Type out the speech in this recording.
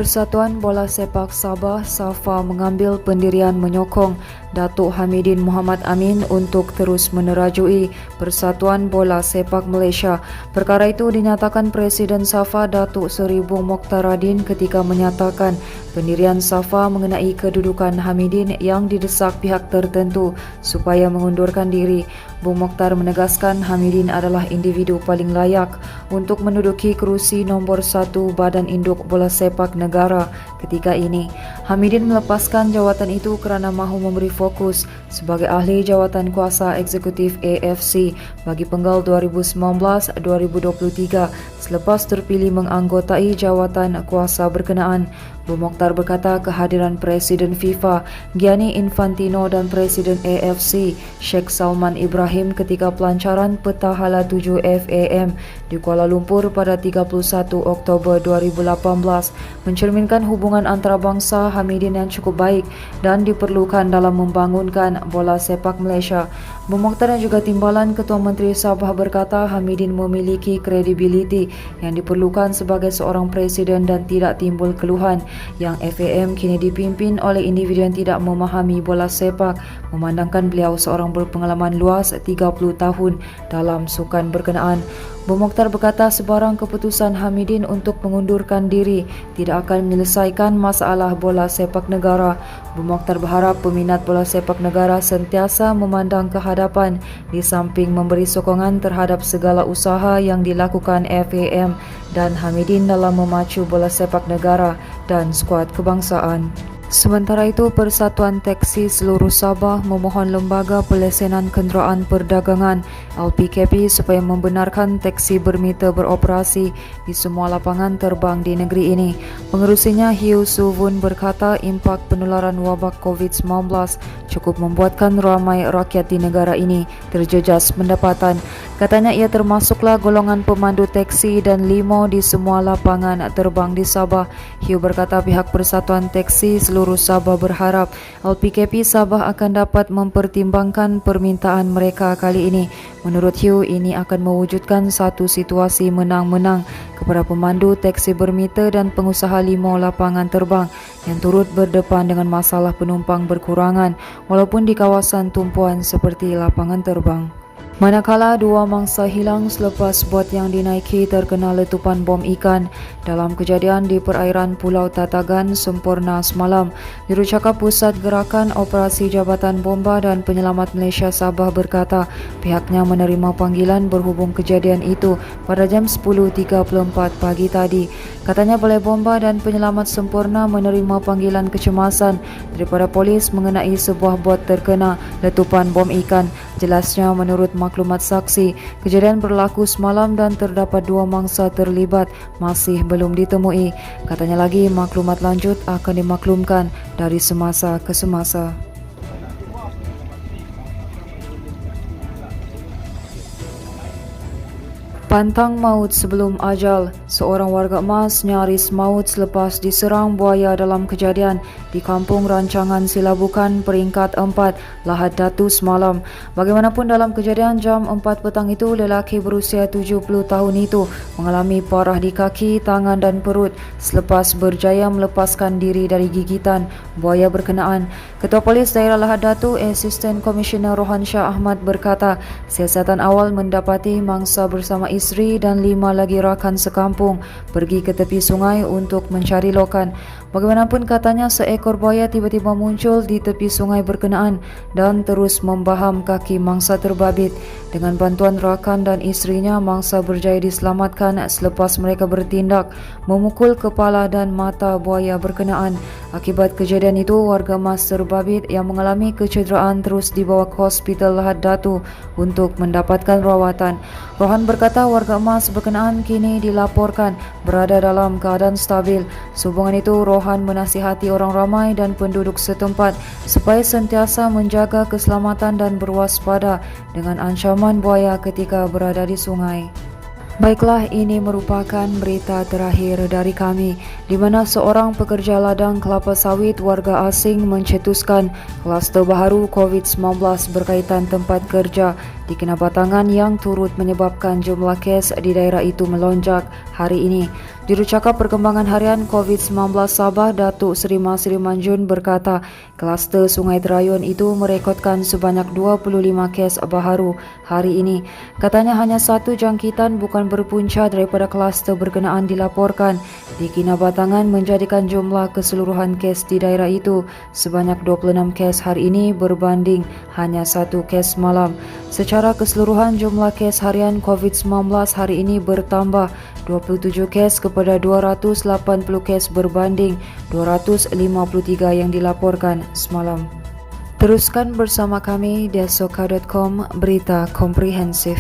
Persatuan Bola Sepak Sabah (SAFA) mengambil pendirian menyokong Datuk Hamidin Mohamad Amin untuk terus menerajui Persatuan Bola Sepak Malaysia. Perkara itu dinyatakan Presiden SAFA Datuk Seri Bung Mokhtar Radin ketika menyatakan pendirian SAFA mengenai kedudukan Hamidin yang didesak pihak tertentu supaya mengundurkan diri. Bung Mokhtar menegaskan Hamidin adalah individu paling layak untuk menduduki kerusi nombor 1 Badan Induk Bola Sepak Negara ketika ini. Hamidin melepaskan jawatan itu kerana mahu memberi fokus sebagai ahli jawatan kuasa eksekutif AFC bagi penggal 2019-2023 selepas terpilih menganggotai jawatan kuasa berkenaan. Bung Mokhtar berkata kehadiran Presiden FIFA Gianni Infantino dan Presiden AFC Sheikh Salman Ibrahim ketika pelancaran peta hala 7 FAM di Kuala Lumpur pada 31 Oktober 2018 mencerminkan hubungan antarabangsa Hamidin yang cukup baik dan diperlukan dalam membangunkan bola sepak Malaysia. Bung Mokhtar dan juga Timbalan Ketua Menteri Sabah berkata Hamidin memiliki kredibiliti yang diperlukan sebagai seorang presiden dan tidak timbul keluhan yang FAM kini dipimpin oleh individu yang tidak memahami bola sepak, memandangkan beliau seorang berpengalaman luas 30 tahun dalam sukan berkenaan. Bung Mokhtar berkata sebarang keputusan Hamidin untuk mengundurkan diri tidak akan menyelesaikan masalah bola sepak negara. Bung Mokhtar berharap peminat bola sepak negara sentiasa memandang ke hadapan di samping memberi sokongan terhadap segala usaha yang dilakukan FAM dan Hamidin dalam memacu bola sepak negara dan skuad kebangsaan. Sementara itu, Persatuan Teksi Seluruh Sabah memohon Lembaga Pelesenan Kenderaan Perdagangan LPKP supaya membenarkan teksi bermita beroperasi di semua lapangan terbang di negeri ini. Pengerusinya Hiu Suvun berkata impak penularan wabak COVID-19 cukup membuatkan ramai rakyat di negara ini terjejas pendapatan. Katanya ia termasuklah golongan pemandu teksi dan limo di semua lapangan terbang di Sabah. Hiu berkata pihak Persatuan Teksi Seluruh Sabah berharap LPKP Sabah akan dapat mempertimbangkan permintaan mereka kali ini. Menurut Hiu, ini akan mewujudkan satu situasi menang-menang kepada pemandu teksi bermita dan pengusaha limo lapangan terbang yang turut berdepan dengan masalah penumpang berkurangan walaupun di kawasan tumpuan seperti lapangan terbang. Manakala dua mangsa hilang selepas bot yang dinaiki terkena letupan bom ikan dalam kejadian di perairan Pulau Tatagan sempurna semalam. Jurucakap Pusat Gerakan Operasi Jabatan Bomba dan Penyelamat Malaysia Sabah berkata pihaknya menerima panggilan berhubung kejadian itu pada jam 10.34 pagi tadi. Katanya Balai Bomba dan Penyelamat Sempurna menerima panggilan kecemasan daripada polis mengenai sebuah bot terkena letupan bom ikan. Jelasnya menurut maklumat saksi, kejadian berlaku semalam dan terdapat dua mangsa terlibat masih belum ditemui. Katanya lagi maklumat lanjut akan dimaklumkan dari semasa ke semasa. Pantang maut sebelum ajal. Seorang warga emas nyaris maut selepas diserang buaya dalam kejadian di Kampung Rancangan Silabukan peringkat 4 Lahad Datu semalam. Bagaimanapun dalam kejadian jam 4 petang itu, lelaki berusia 70 tahun itu mengalami parah di kaki, tangan dan perut selepas berjaya melepaskan diri dari gigitan buaya berkenaan. Ketua Polis Daerah Lahad Datu, Asisten Komisioner Rohan Shah Ahmad berkata, siasatan awal mendapati mangsa bersama isteri dan 5 lagi rakan sekampung pergi ke tepi sungai untuk mencari lokan. Bagaimanapun katanya seekor buaya tiba-tiba muncul di tepi sungai berkenaan dan terus membaham kaki mangsa terbabit. Dengan bantuan rakan dan isterinya, mangsa berjaya diselamatkan selepas mereka bertindak memukul kepala dan mata buaya berkenaan. Akibat kejadian itu, warga emas terbabit yang mengalami kecederaan terus dibawa ke Hospital Lahad Datu untuk mendapatkan rawatan. Rohan berkata warga emas berkenaan kini dilaporkan berada dalam keadaan stabil. Sehubungan itu, Rohan menasihati orang ramai dan penduduk setempat supaya sentiasa menjaga keselamatan dan berwaspada dengan ancaman buaya ketika berada di sungai. Baiklah, ini merupakan berita terakhir dari kami di mana seorang pekerja ladang kelapa sawit warga asing mencetuskan kluster baru COVID-19 berkaitan tempat kerja di Kinabatangan yang turut menyebabkan jumlah kes di daerah itu melonjak hari ini. Jurucakap Perkembangan Harian COVID-19 Sabah, Datuk Seri Masri Manjun berkata, kluster Sungai Terayun itu merekodkan sebanyak 25 kes baharu hari ini. Katanya hanya satu jangkitan bukan berpunca daripada kluster berkenaan dilaporkan di Kinabatangan, menjadikan jumlah keseluruhan kes di daerah itu sebanyak 26 kes hari ini berbanding hanya satu kes malam. Secara keseluruhan jumlah kes harian COVID-19 hari ini bertambah 27 kes kepada 280 kes berbanding 253 yang dilaporkan semalam. Teruskan bersama kami di asoka.com, berita komprehensif.